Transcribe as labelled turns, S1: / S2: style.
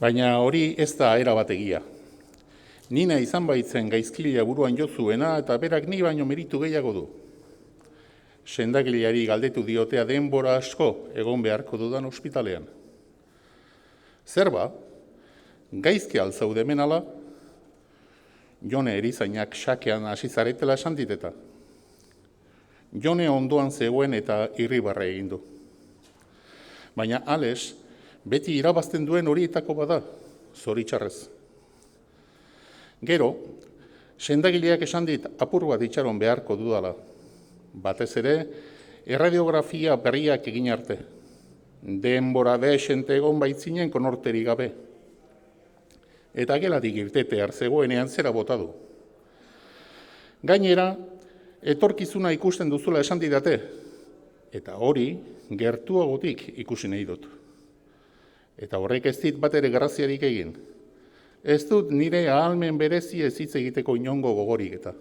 S1: Baina hori ez da erabat egia. Nina izan baitzen gaizkilea buruan jo zuena eta berak ni baino meritu gehiago du. Sendagileari galdetu diotea denbora asko egon beharko dudan ospitalean. Zer ba, gaizki altzaude hemen ala, Jone erizainak xakean hasi zaretela esan diteta. Jone ondoan zegoen eta irribarre egin du. Baina Ales, beti irabazten duen horietako bada, zoritxarrez. Gero, sendagileak esan dit apur bat itxaron beharko dudala. Batez ere, erradiografia berriak egin arte. Denbora desente egon baitzinen konorterik gabe. Eta gelatik irtetear zegoenean zera bota du. Gainera, etorkizuna ikusten duzula esan didate, eta hori gertuagotik ikusi nahi dut. Eta horrek ez dit bat ere graziarik egin. Ez dut nire ahalmen berezi ez hitz egiteko inongo gogorik eta.